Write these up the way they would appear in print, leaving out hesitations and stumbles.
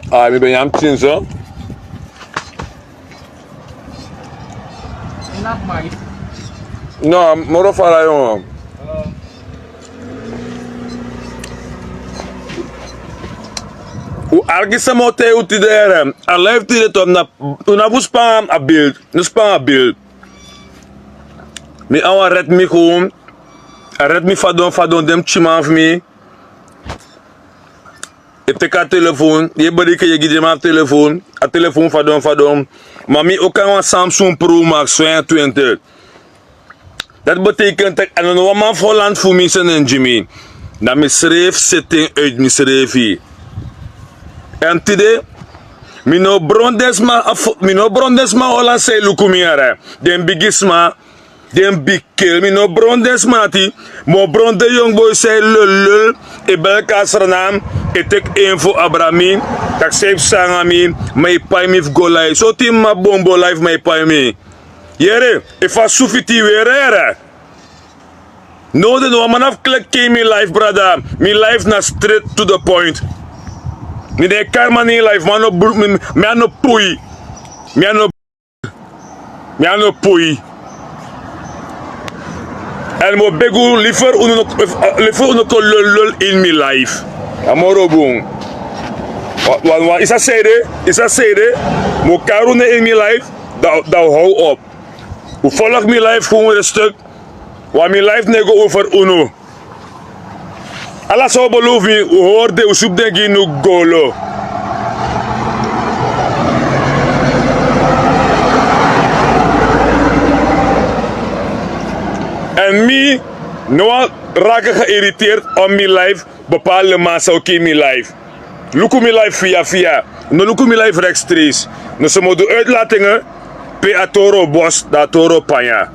Ah, mi ben yam tin zo. Enough mais. No, moro fala yo. O argisa mote utidere. A live tide tom na una bu spam a build. No spam a build. Mi awa red mi gewoon. A red mi fadon dem chima of mi. Je hebt een telefoon, je bericht je giet hem telefoon, a telefoon fadon. Maar mi ook een Samsung Pro Max 22. Dat betekent dat en een man Holland voor mij zijn Jimmy. Dat mi schreef zitting uit mi schreef hier. En tide, mi no brondesma Holland say lukumiare. Den bigisma, den big kill, mi no brondesma ti. Mo bronde young boy say lul. E bel kasranam, e tek info abrami, tak safe sangami, may pay mi go live. So tim ma bombo live may pay mi. Yere, if a sufiti were. No, de no man of click me live, brother. Me live na straight to the point. Me de karma ni live, man no me ano pui. Me ano pui. En mo begu liever uno ko lul in mi life. Amoro boom. Wat is dat zeide? Is dat zeide? Mo karune in mi life, dat hou op. U volg mi life gewoon een stuk. Want mi life nego over uno. Alla zo beloof mi, u hoorde, u zoek denk je nu golo. En mi, no raken geïrriteerd om mi life, bepaalde mensen ook in mi life. Luku mi life via. No luku mi life rechtstreeks. No se moeten uitlatingen, pe a toro bos, da toro panja.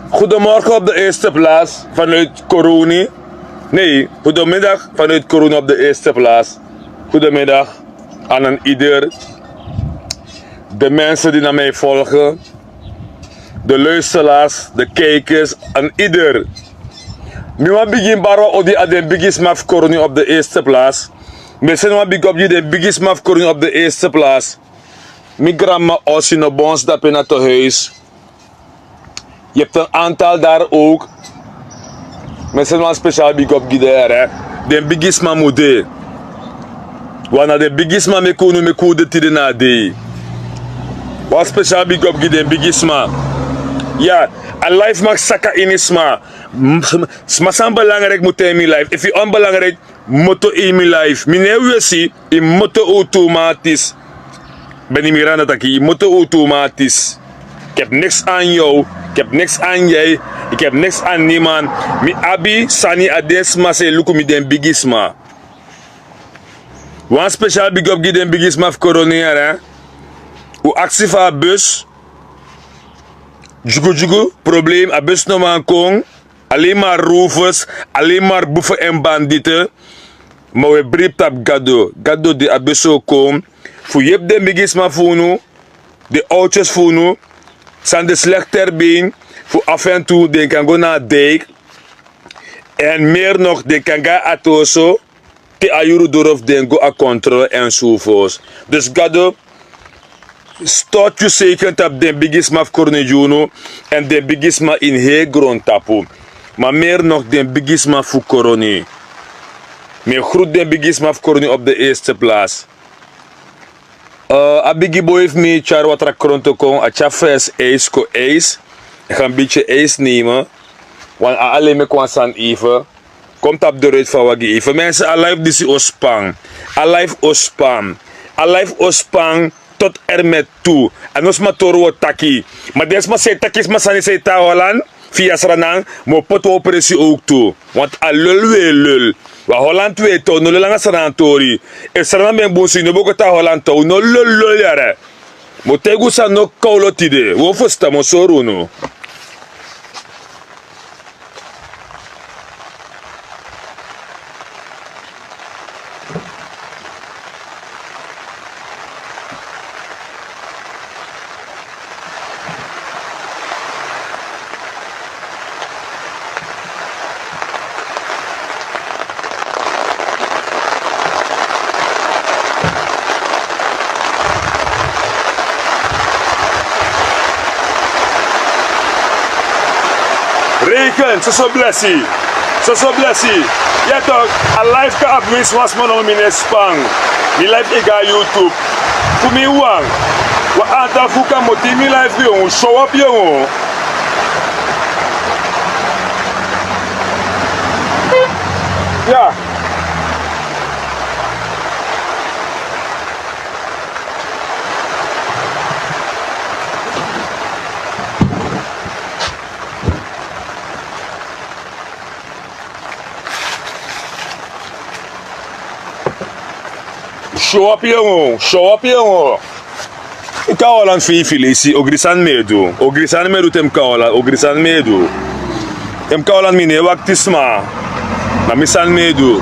Goedemorgen op de eerste plaats vanuit Coroni. Nee, goedemiddag vanuit Coroni op de eerste plaats. Goedemiddag aan een ieder. De mensen die naar mij volgen. De luisteraars, de kijkers, aan ieder. Mi wan begin barwa odi a de biggest maf Coroni op de eerste plaats. Mi sen wan big op je de biggest maf Coroni op de eerste plaats. Mi grandma Ossie no bons dat naar te huis. Je hebt een aantal daar ook. Mi sen wan speciaal big op gider, de biggest man moet. Wana de biggest man me kono tide na de. Wan speciaal big op gider biggest man. Ja, een life mag saka inisma. Smasan belangrijk moet in mijn life. If je onbelangrijk moet in mijn life. Meneer Wessie, je moet automatisch. Ben je meer aan het akkie? Je moet automatisch. Ik heb niks aan jou. Ik heb niks aan jij. Ik heb niks aan niemand. Mi abi sani adesma se luku mi den bigisma. One special big up den bigisma of coroner, hè. U actie van bus. Jugu, probleem, a bus no man kong. Alleen maar rovers, alleen maar boeven en bandieten. Maar we briep op gado. Gado die abeso kom. Voor je hebt de bigisma voor nu. De oudjes voor nu. Zijn de slechterbeen. Voor af en toe, die kan gaan naar dijk. En meer nog, die kan gaan atoso. Te ayuru durf den go a controle enzovoorts. Dus gado. Stort je zeker op de bigisma of Cornejuno. En de bigisma in heel grond tapu. Maar meer nog de bigisma voor corona. Meer groet de bigisma voor corona op de eerste plaats. A biggie boy heeft me char wat rakron te komen. A chafes ijs ko ijs. Ik ga een beetje ijs nemen. Want alleen me kwam san even. Komt op de ruit van wat even. Mensen, a life disi ospang. A life ospang. A life ospang tot er met toe. En ons maar toro taki. Maar des maar say takis maar san say ta Holland. Via Sranang, mo pot operatie ook toe. Want a lul we lul. Wa Holland we to no langa Srantori. E Sranang ben bosi no bokota Holland to no lul yare. Mo tegu sa no kaulo tide. Wo fosta mo soru no. Reken, so blessie. So blessie. Ja toch, a live ka abwis was mo no mine spang. Mi live ega YouTube. Kumi wang. Wa anta fuka moti mi live yo, show up yo. Ja. Show up jongen, show up jongen. Ik kan al aan Filisi, ogrisan medu. Ogrisan medu tem kaola, ogrisan medu. Tem kaola mine waktisma. Na misan medu.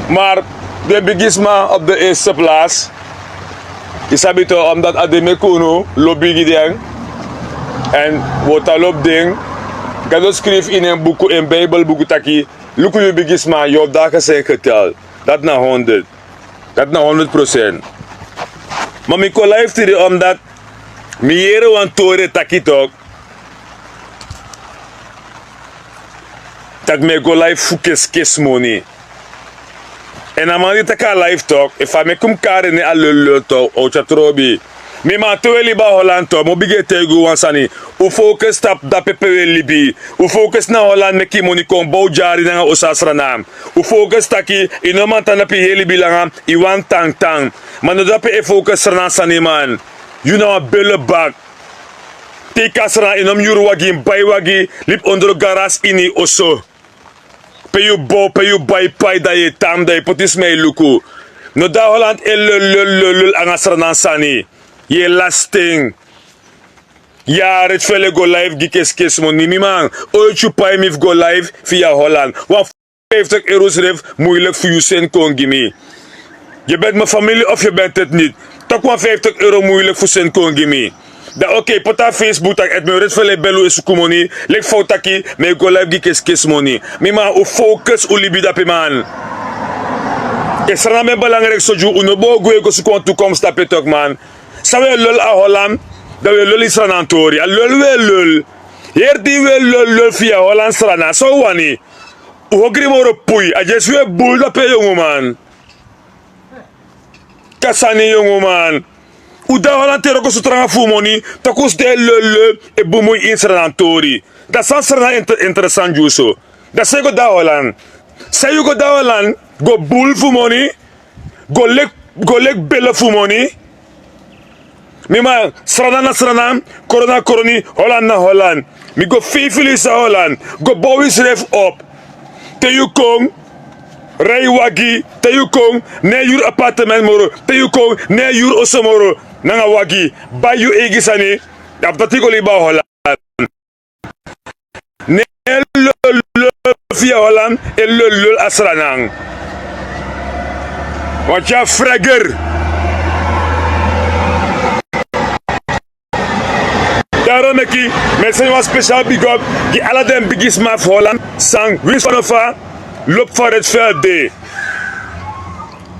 Maar de bigisma op de eerste plaats. Is habito omdat ademe kuno lobby gideng. En wat al op ding. Gado schreef in een boek, een bijbelboek taki. Luku bigisma, jouw dagen zijn geteld. Dat na 100. Dat na 100%. Maar ik kon live tiri omdat mi jere wan tore takitok. Dat me go live fukes kes money. En amandi taka live talk, if I me kum kare ne alolo to o chatrobi. Mi ma tuweli ba Holland to, mo bige tego wansani. U focus tap da pepewe libi. U focus na Holland me ki money kon bou jari na osasra naam. U focus taki inoman tana pi heli bilanga iwan tang tang. Maar no da pe e focus na sani man. You know a belle bag. Te kasra inom yuru wagi bay wagi lip onder garas ini oso. Pe you bo pe you bay pay da ye tam da ye potis me luku. No da Holland e lul angasra na sani. Je lasting. Ja, het vele go live gikes money. Mi man, ooit je pay me go live via Holland. Want 50 euro's ref moeilijk voor je cent kon gimme. Je bent mijn familie of je bent het niet. Toch maar 50 euro moeilijk voor cent kon gimme. Da oké, pota Facebook tak et me red vele bello is money. Lek foutaki, me go live gikes money. Mi man, u focus u libida pe man. Es rana me belangrijk soju uno bo goe ko su kon toekomst tape tok man. Sawe lul a Holland, dat we lul is ranantori. A lul we lul. Hier die we lul via Holland strana. So wani. Uhogri moro pui. A jes we bul da pe jongo man. Kasani jongo man. Uda Holland tero ko sutranga fu moni. Takus de lul e bumu in ranantori. Da san strana interessant juso. Da se go da Holland. Say you go da Holland, go bul fu moni. Go lek belle fu moni. Mi ma strana na strana, corona coroni, Holland na Holland. Mi go fifilis a Holland, go bowis ref op. Te you kong, rij wagi, te you kong, ne yur appartement moro, te you kong, ne yur osomoro, nanga wagi, ba you egisani, ap tatiko liba Holland. Ne lul via Holland, e lul asranang. Want ja fragger. Daarom ik mensen een speciaal big up die alle den biggest maf Holland sang wist van of loop voor het veld de.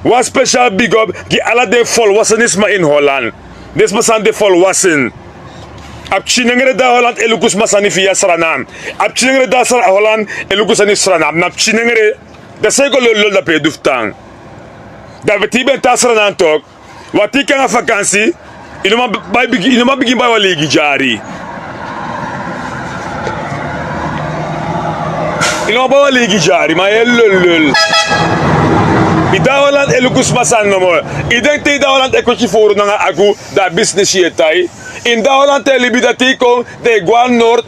Een speciaal big up die alle den volwassenisme in Holland. Des masan de volwassen. Ab chinengere da Holland elukus masani via Sranam. Ab chinengere da Holland elukus ani Sranam. Nap chinengere da sego lol da pe duftang. Da betiben ta Sranam tok. Wat ik aan vakantie. Inoma begin bij wel legi jari. Inoma bij wel legi jari, maar heel lul. Ida Holland elukus masan no more. Ik denk dat Ida Holland ekotje voor na agu da business hier tai. In da Holland telibi dat tiko de Guan Noord,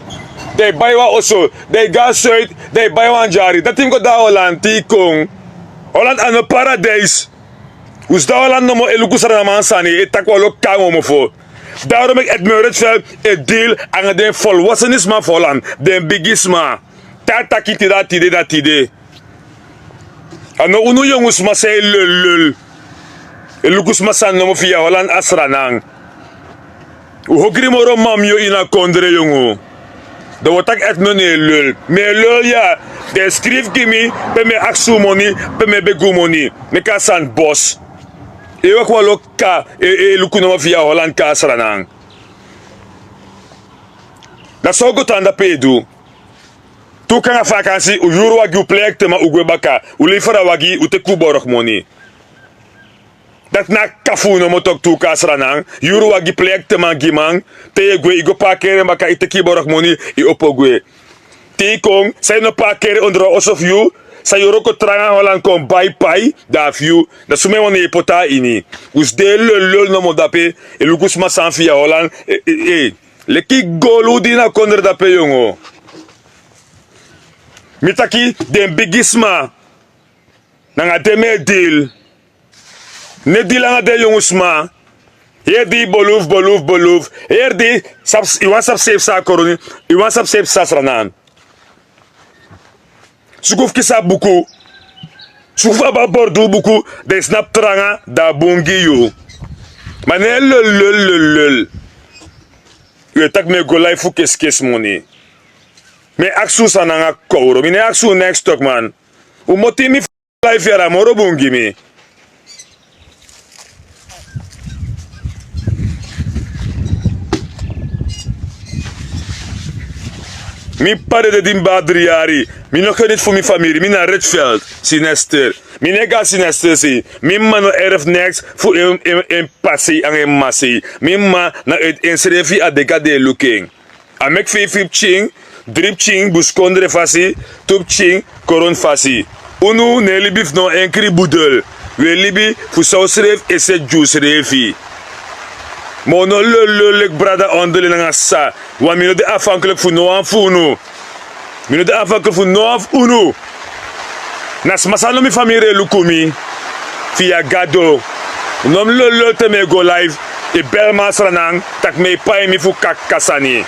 de Baywa Oso, de Gas Zuid, de Baywan jari. Dat team go da Holland tiko. Holland aan een paradijs. Us da Holland no mo elukus na mansani etakwa lo kango mo fo. Daarom ik het Meuretveld een deel aan de volwassenisme van Holland, de bigisma. Tataki dat idee. En no unu jongens ma say lul. Elukus masan no mo via Holland asranang. U hogri moro mamyo ina kondre jongo. De wat ik het me lul. Me lul ja. De schrijf kimi pe me aksu money, pe me begu money. Me kasan boss. E ook wel ook ka lukuno via Holland ka sranang. Dat zou goed aan de pedu. Tu kan vakantie, u juro wagi u plek te ma u gwe baka. U lifera wagi u te kuborg money. Dat na kafu no motok tu kasranang. Juro wagi plek te ma gimang. Te ye gwe igo pa kere baka ite kuborg money i opo gwe. Te kong, say no pa kere onder of you. Sa yoroko tranga holan kon bai pai da fiu da sume woni pota ini us de lol no mo dape e lukus ma san fia holan le ki golu dina konder dape yongo mitaki den bigisma nanga deme deal ne dilanga de yongusma hier di boluf hier di saps i was sap save sa koroni i was sap save sa sranan Sukuf kisa buku. Sukuf aba bordu buku. De snap tranga da bungi yu. Mane lul. Yu tak me go life fu kes money. Me aksu sananga kouro. Mine aksu next talk man. Umoti mi life yara moro bungi mi. Mi pare de din badriari. Mi no niet voor mijn familie. Mi na Redveld. Sinester. Mi nega sinester si. Mi ma no erf next voor een passie en een massie. Mi ma na uit inschrijven a deka de looking. A mek 5 ching. 3 ching buskondre fasi. 2 ching koron fasi. Unu ne libif no enkri budel. We libi fu sausreef ese juice refi. Mono lullulik brada ondele nga sa. Want mino de afhankelijk voor no aan funu. Mino de afhankelijk voor no aan unu. Nas masano mi familie lukumi. Via gado. Nom lullul te me go live. E bel masranang. Tak me pay mi fu kakasani.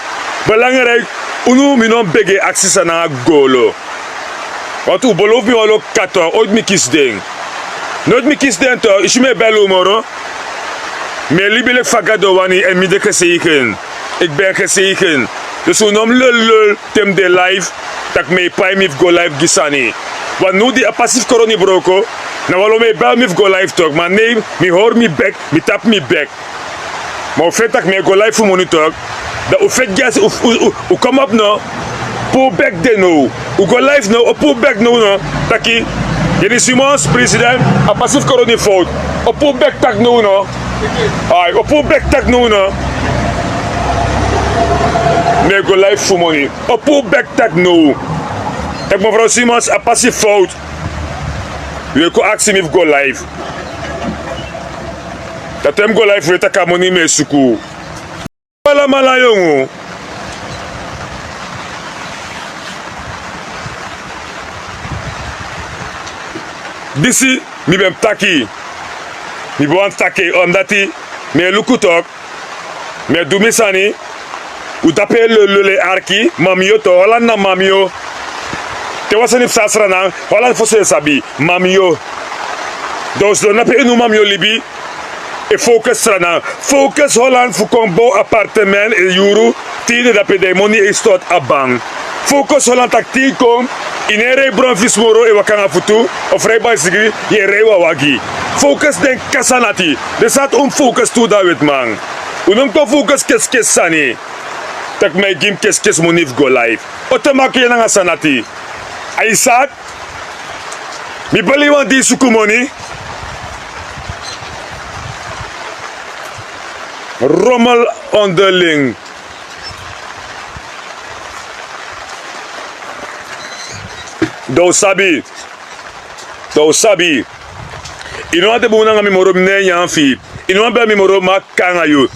Belangrijk. Unu mino bege aksisa na golo. Want u beloof mi walo kato. Ooit mi kies ding. Nooit mi kies ding toch. Is je me bel umoro? Me libelijk fagado wani en mi de gezegen. Ik ben gezegen. Dus we noemen lul tem de live. Tak me pay mi go live gisani. Want nu die passief corona broko. Na walo me bel mi go live toch. Maar nee, mi hoor mi back, mi tap mi back. Maar u vet tak me go live voor monitor. Dat u vet gas, u kom op no. Pull back de no. U go live no, u pull back no. Taki. Jullie Simons, president, a passief corona fout. U pull back tak no. Ay, op hoe bek tak nou no? Me go live voor money. Op hoe bek tak nou? Tak mevrouw Simons, a passief fout. Je ko actie me go live. Dat hem go live weet ik money me suku. Mala jongen. Disi mi bem taki. Mi bon take omdat hij me lukutok me dumisani u tape le arki mamio to Holland na mamio te wasani sasra na Holland fose sabi mamio dos do na pe nu mamio libi e focus strana focus Holland fu combo appartement e euro tide da pe de money e stot abang focus Holland tactiek kom inere bron vismoro e wakanga futu of reba sigi ye rewa wagi focus den kasanati de sat focus tu David man unum to focus kes sani tak me gim kes monif go live otomak ye nga sanati ay sat mi bali wan di sukumoni rommel onderling do sabi ino ate buna nga mi moro mne yan fi ino be mi moro ma kanga yu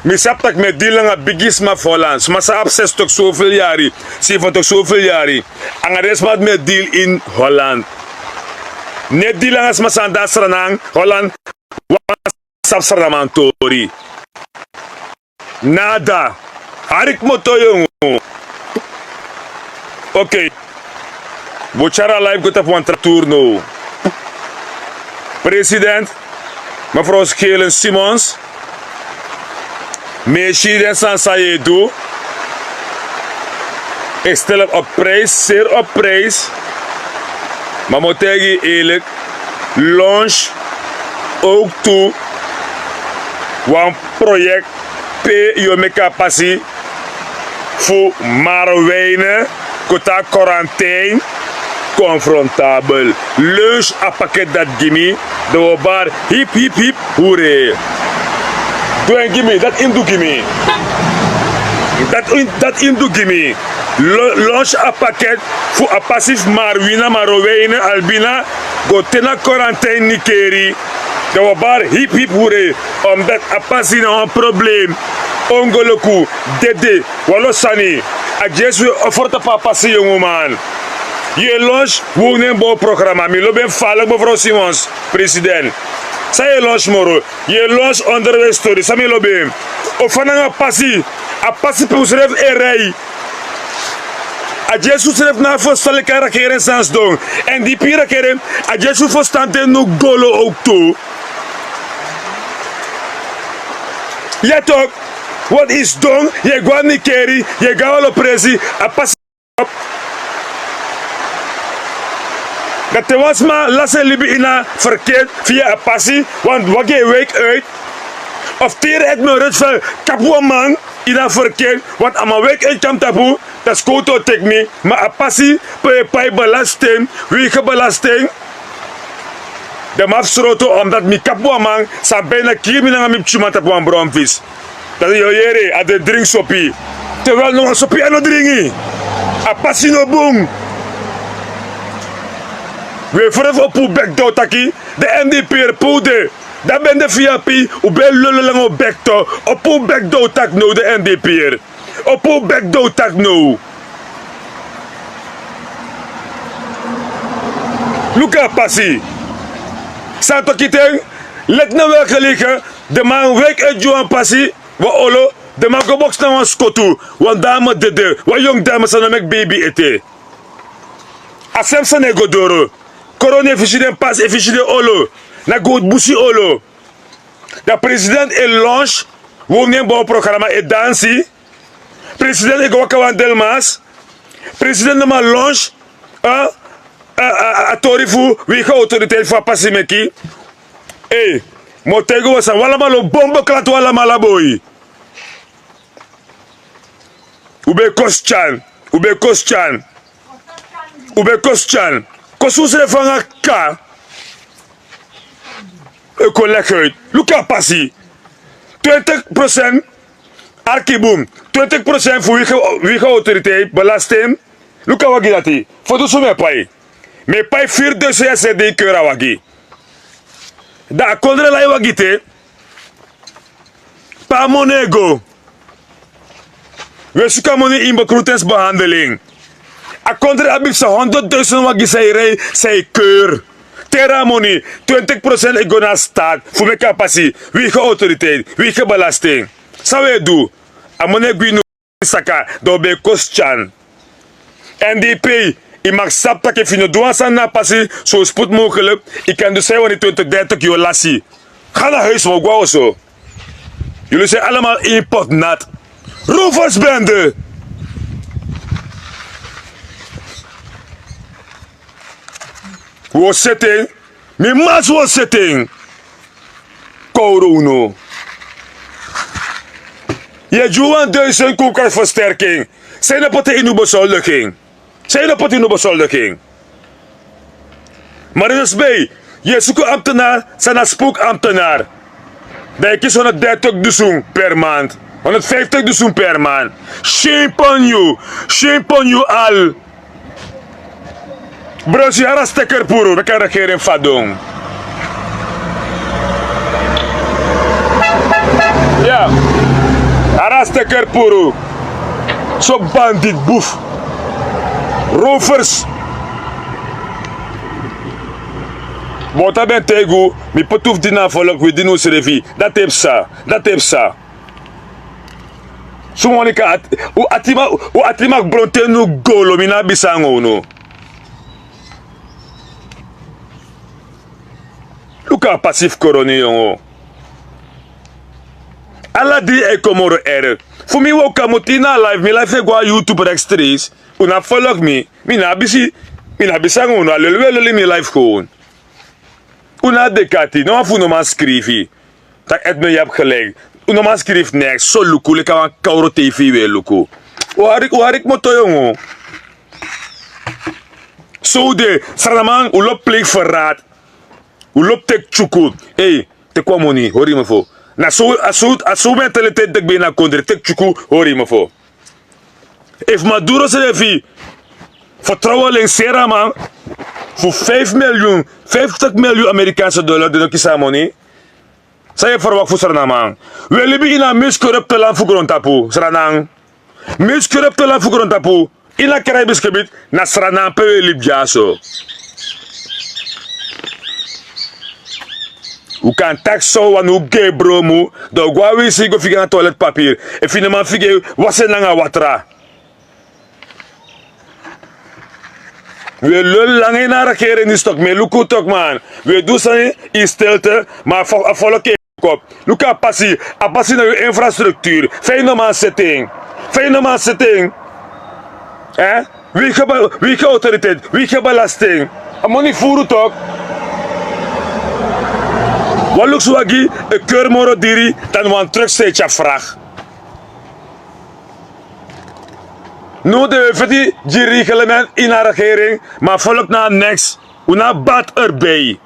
mi sap tak me dil nga bigis ma folans ma sa abses tok soveel yari si van tok soveel yari anga resmat me deal in Holland ne dil nga ma sa dasranang Holland wa sap saramantori nada harik moto yung okay Bochara live go tap one turno. President, mevrouw Schelen Simons. Meisje den Sansaye doe. Ik stel het op prijs, zeer op prijs. Maar moet ik eerlijk, launch ook toe. Een project P. Jomeka Passie voor Marwijnen. Kota quarantaine. Confrontabel. Lunch a pakket dat gimme. De bar hip hip hip hoere. Doe en gimme, dat in doe gimme. Dat in doe gimme. Lunch a pakket voor a passief marwina maroweine albina. Go tena quarantaine nikeri. De bar hip hip hoere. Omdat a passie nou een probleem. Ongoloku, dede, walosani. A jesu offerta pa passie jongeman. Je lunch woont in een programma. Mi lopen vallen mevrouw Simons, president. Sa je lunch moro. Je lunch onderwijs story. Sa mi lopen. Of van een passie. A passie pe usref erei. A Jesu schreef na voorstellen karakeren sans dong. En die pirakeren. A Jesu verstande no golo ook toe. Ja toch. Wat is dong? Je gaat niet keri. Je gaat wel presi. A passie. Dat te was maar lassen libi ina verkeerd via een passie, want wat je week uit. Of tieren het me rust van kapwa man ina verkeerd, want aan mijn week uit kan tapu, dat is koto tek me, maar een passie per belasting, wie gebelasting. De mafsroto omdat mi kapwa man sa bijna krimineel aan mi pchuma tapu aan bronvis. Dat is jere, aan de drinksoppie. Terwijl nog een soppie aan het drinken. Een passie no boom. We vreven op uw bek door taki, de NDP er poede. Dat ben de VIP, u ben lullen op bek door. Op uw bek door tak no, de NDP er. Op uw bek door tak no. Luka passie. Santo kiteng, let nou wel gelegen, de man week uit Johan passie, wa olo, de man go box na een skotu, want dame dede, wa jong dame sana mek baby ete. Asem sa nego doro. Corona efficiënt pas efficiënt olo. Na goed busi olo. De president e launch. Wonen bouw programma e dansi. President e gwakawan delmas. President ma launch. A torifu. Wie ga autoriteit van pasimeki. Hey. Motego was wala malo bombo klat wala malaboy. Ube kostchan. Ube kostchan. Ube kostchan. Kosus refanga ka. Collect uit. Look at passie. 20% arkiboom. 20% voor wie autoriteit belasting. Look at wagi dati. Voor dus me pai. Me pai 4000 jaar de keura wagi. Da koldre lai wagi te. Pa monego. We zoeken money in begroetingsbehandeling. A kontra abib sa 100.000 wagi say rei say keur. Terra money 20% ik go naar staat voor mijn capaciteit. Wie ge autoriteit, wie ge belasting. Sa we do. A money gwinu saka do be kostchan. NDP ik mag sap dat je vindt doen aan na passie zo spoed mogelijk. Ik kan dus zeggen wanneer 2030 je lassie. Ga naar huis maar gauw zo. Jullie zijn allemaal import nat. Roversbende. Was sitting, my mas was sitting. Corona. Je Johan 1000 koelkastversterking. Zijn er poten in uw bezoldiging? Zijn er poten in uw bezoldiging? Maar in het bij, je zoekt ambtenaar, zijn een spookambtenaar. Dat is 130.000 per maand. 150.000 per maand. Shame on you al. Bros, je had een stekker puro, we kunnen regeren fadong. Ja, had een stekker puro. Zo bandit, boef. Rovers. Wat ben tegen mi potuf dina volk we dino serevi. Dat heb sa. Sumonika u atima bronte no golo mina bisango no. Luka passif corona jongo. Alla di e komoro erg. Voor mij ook kamutina live, mi live go YouTube rechtstreeks. Una volg me, mina bisango no alelwele mi live gewoon. Una dekati, no afu no man schrijven. Dat het me heb gelijk. No man schrijft niks. Zo luku, leka wan kauro TV weer luku. Waar ik moto jongo. Zo de Sranamang, u loopt pleeg verraad. U loopt tek chuku. Hey, te kwam moni, hoor je me voor. Na zo mentaliteit dat ik ben naar kondre, tek chuku, hoor je me voor. If Maduro se vi vertrouwen in Seraman voor 50 miljoen Amerikaanse dollar, de kisa money. Saya verwacht voor Sranamang. We leven in een miscorrupte land voor grondtapu, Sranang. Miscorrupte land voor grondtapu. In het Caribisch gebied, na Sranang pe we libja zo. U kan tax zo wan u gay bro mu. Do gwa we si go figure toiletpapier. E finalement figure wasen langa watra. We lullen lang in haar regering in die stok, maar lukt het ook man. We doen ze in stilte, maar volk je op. Luka passie naar je infrastructuur. Fijne setting. Eh? Wie heeft autoriteit? Wie heeft belasting? Maar niet voeren toch? Wat lukt zo agi? Een keurmoro diri, dan want terugsteetje vraag. Nu de die reglement in haar regering, maar volk naar niks. Una bad erbij.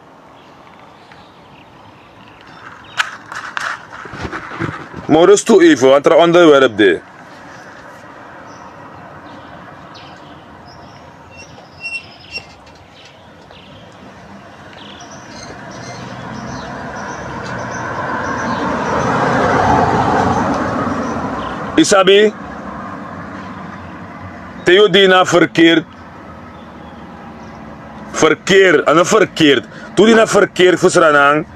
Maar rust toe even, want er onderwerp de. Isabi? Theo Dina verkeerd. Toen die na verkeerd voor Sranang,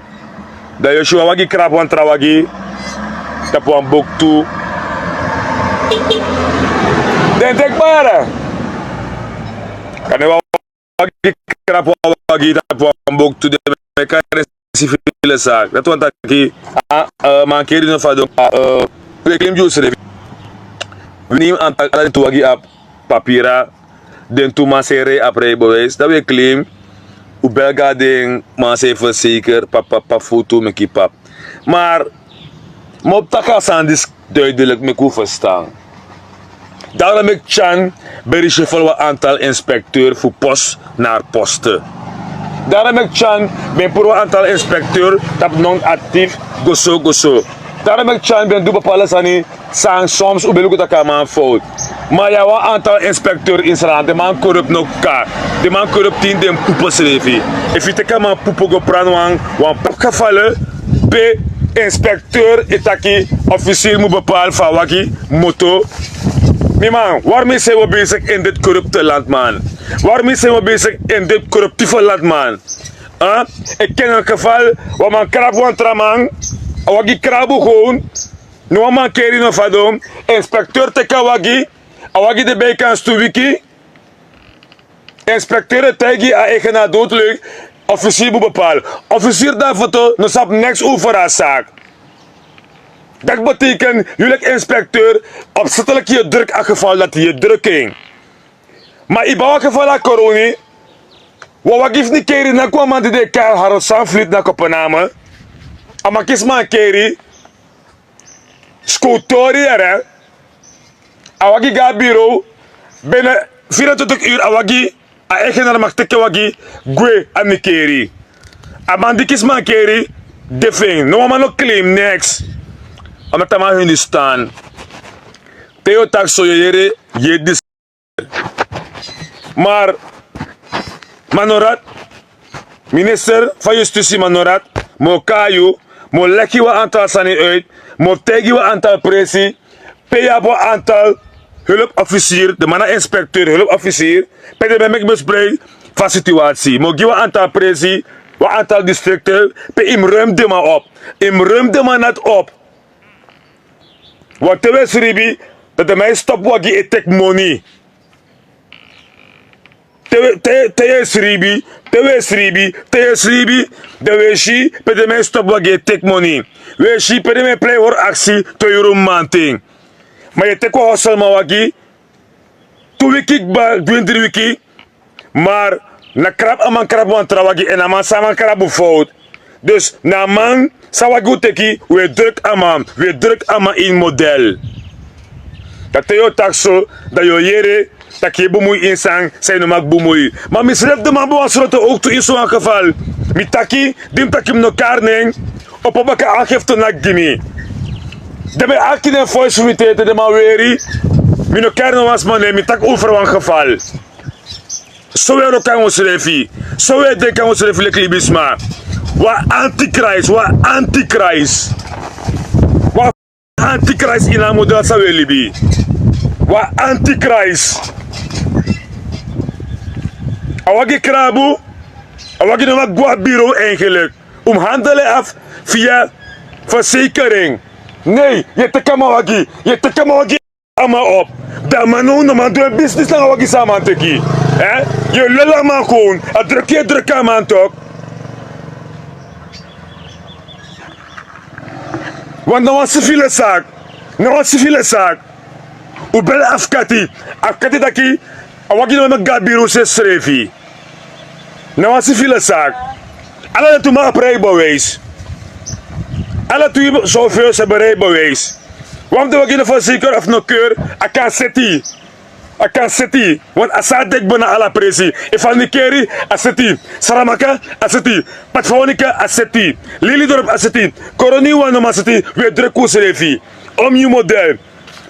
dat je zo wagi krap wan trawagi, dat wan boek toe. Den dekbare. Kan je wagi krap wagi, dat wan boek toe, de mekaar civiele zaak. Dat want dat ik mankeer in een vado. We claim juist revi. We nemen aan het toewagi op papiera. Den toe masere apre bewijs. Dat we claim. U belga ding masere verzeker. Papa foto met kipap. Maar. Mop takasan is duidelijk met hoe verstaan. Daarom ik chan. Berisje voor wat aantal inspecteur voor post naar posten. Daarom ik chan. Ben voor wat aantal inspecteur. Dat non actief. Goso. Daarom ik chan ben doe bepaalde sani sang soms u belukt dat kan man fout. Maar ja wat aantal inspecteur in Sranang, de man corrupt nog ka. De man corrupt in de poepen schreef. If je te kan man poepen go pran wan gevallen pe inspecteur etaki officier moet bepalen van waki moto. Mi man, waarmee zijn we bezig in dit corrupte land man? Waarmee zijn we bezig in dit corruptieve land man? Ik ken een geval waar man krab wantra man. Awagi krabu gewoon. No man keri no fadom. Inspecteur teka wagi. Awagi de bijkans toewiki. Inspecteur tegi a eigenaar doodleuk. Officier moet bepalen. Officier daarvoor to, no sap niks over haar zaak. Dat betekent, jullie inspecteur, opzettelijk je druk aangevallen dat je drukking. Maar in bouw geval aan corona, wat ik niet keren, dan kwam man die de kaal haar sanfliet naar Kopenhagen. Maar kies man keri, scotori er, awagi ga bureau, binnen 24 uur awagi, a eigenaar mag teken wagi, gwe aan de keri. Maar die kies man keri, defing, no man no claim next. Omdat hij maar hun staan. Theo taxo je dis. Maar Manorat, minister van Justitie Manorat, mo kayu, mo lekki wa aantal sani uit, mo tegi wa aantal pressie, peya wa aantal hulpofficier, de mannen inspecteur hulpofficier, pe de bemek bespreek van situatie. Mo giwa aantal pressie, wa aantal districten, pe im ruim de ma op. Im ruim de ma net op. Wat te sribi dat de mij stop wagi etek money. Te sribi, de weshi pe de mij stop wagi etek money. Weshi pe de mij play voor actie to yorum manting. Maar je tek wa hustle ma wagi. 2 wiki ba 20 wiki. Maar na krap aman krap wan trawagi en aman saman krap bu fout. Dus na man sawagu teki we druk ama in model. Dat je taxo dat je jere dat je bemoei insang, zijn no mak bemoei. Maar misref de man was er ook toe in zo'n geval. Mi taki, dim taki m no karning, op een bakke aangifte na gimi. De me aki den voice vitete de man weri, mi no karno was man mi tak over een geval. Zo weer kan ons refi, zo weer de kan ons refi le klibisma. Wa antichrist, wa antichrist. Wa antichrist in een model sa we libi. Wa antichrist. Awagi krabu, awagi nog wat bureau eigenlijk. Om handelen af via verzekering. Nee, je te kamawagi, je te kamawagi ama op. Dat man nou man doe business na awagi samen teki. Je lula man gewoon, a druk man toch. Want nou was civiele zaak, nou was civiele zaak. U bel afkati daki, awagi nou met gabiru se srefi. Nou was civiele zaak. Alle toen maar rijbewijs. Alle toen zoveel ze rijbewijs. Want we gaan van zeker of nog keur, ik kan zetten. Want als ik denk bijna alle presi, if ik keri, aseti, Saramaka, aseti, Patfonica, aseti, Lilidorp, aseti, Koroni wan aseti, we druk koeserefi. Om je model.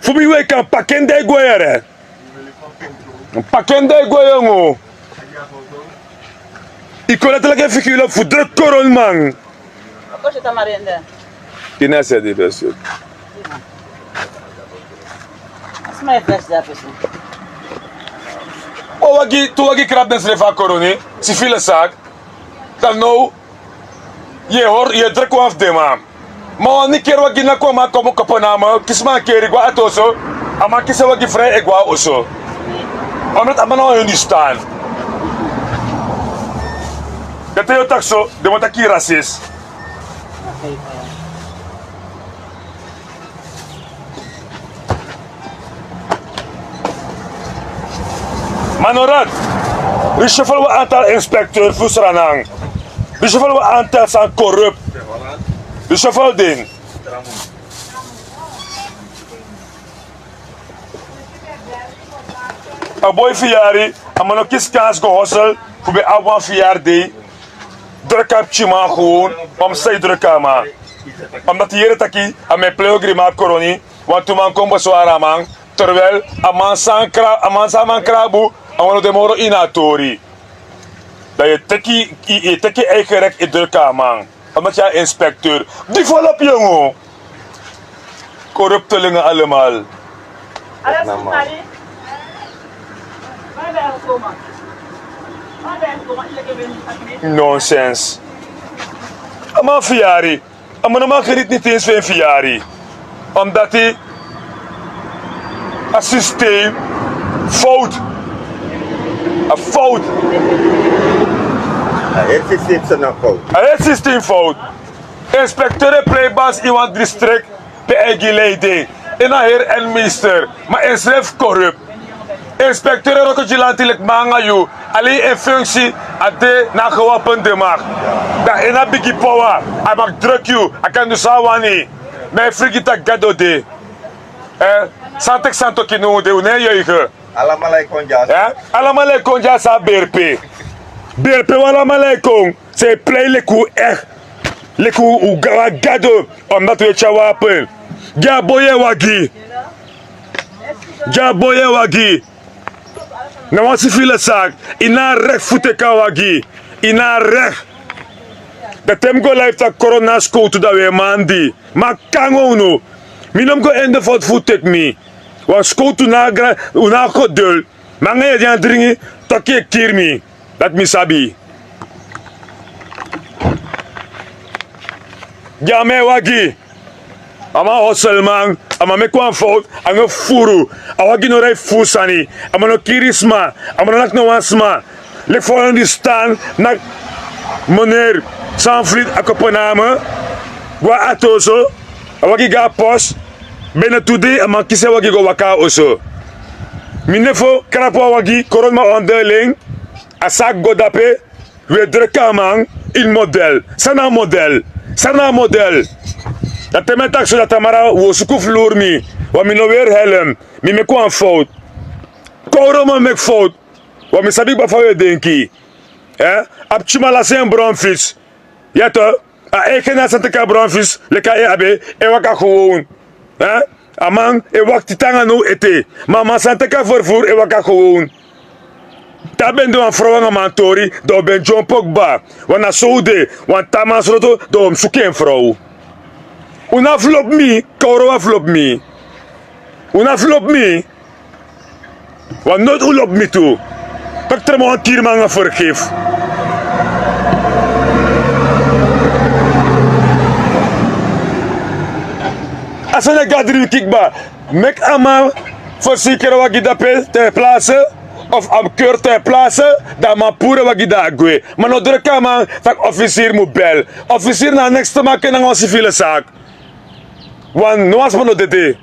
Voor mij we kan pakken de goyere. Pakken de goyongo. Ik kon letterlijk even figuren voor druk koron man. Wat is het amarende? Die nest die best. As my flash daar person. O wagi krab den srefa koroni, civiele zaak. Dan nou, je druk af de man. Maar wanneer keer wagi na kwam kom kapanama, kisma keer ik wa atoso, ama kisa wagi vrij ik wa oso. Omdat amana hun die staan. Dat is ook zo, de moet ik racist. Manorat, reshuffle we aantal inspecteur Fusranang. Reshuffle we aantal zijn corrupt. Reshuffle ding. A boy fiari, a mano kis kans go hustle, voor bij awan fiardi. Druk op chima gewoon, om zij druk aan man. Omdat hier taki, aan mijn pleogrima koroni, want toen man komt bezwaren man, terwijl a man san krabu, aan de moro inatori. Dat je teki eigen recht in druk aan man. Omdat jij inspecteur, die volop jongen. Corruptelingen allemaal. Alles goed, Marie? Waar ben je gekomen? Waar ben je gekomen? Nonsense. Ama fiari. Ama normaal geriet niet eens voor een fiari. Omdat hij een systeem fout. Een fout. Het systeem is een fout. Het systeem fout. Inspecteur playbas in een district bij eigen leiding. En een heer en meester. Maar hij is corrupt. Inspecteur Rokojilantilik Mangayu, alleen in functie ade na gewapende macht. Dat in een biggie power, hij mag druk you, hij kan dus awani. Maar frigita gado de. Santek santo kinu de une juichen. Alamalaikum jas. Alamalaikum jas sa BRP. BRP walamalaikum. Ze play leku echt. Leku ugawa gado, omdat we tja wapen. Ja boye wagi. Ja boye wagi. Na wat civiele zaak, ina recht voete kawagi, ina recht. Dat hem go life ta corona school to dat we mandi, maar kango no. Minom go ende voor het voetek mi. Was school to na godul, maar nge je dringi, tokie kirmi, dat mi sabi. Ja me wagi. Ama hosselman, ama me kwam fout, anga furu, awagi no rei fusani, ama no kirisma, ama no nak no wansma. Lek voor die staan, nak meneer Sanfried akopaname, gwa atoso, awagi ga pos, bene today, ama kise wagi go waka oso. Minefo, krapo awagi, koron ma onderling, asak godape, we drekaman, il model, sana model. Dat te met tak zodat tamara wo suku vloer mi, wa mi no weer helm, mi me kwam fout. Kouro me mek fout. Want me sabi ba van je denki. Ab chumala sen bronfiets. Ja toch? Ik na santeka bronfiets. Leka abe. Waka gewoon. Amang, wakti tanga no ete. Maar santeka vervoer. Waka gewoon. Daar ben je een vrouw aan mijn tori. Daar ben John Pogba. Want na zo de. Want Tamas Roto. Daar zoek een vrouw. Una flop me. Kouro flop me. Una flop me. Want nooit u lop me toe. Pak er maar een keer maar vergeef. Als je een gadri kikba, mek ama verzekeren wat je dat ter plaatse, of abkeur ter plaatse, dat ma pure wat je dat goe. Maar no druk man, dat officier moet bel. Officier na niks te maken naar een civiele zaak. Want no was maar no dede.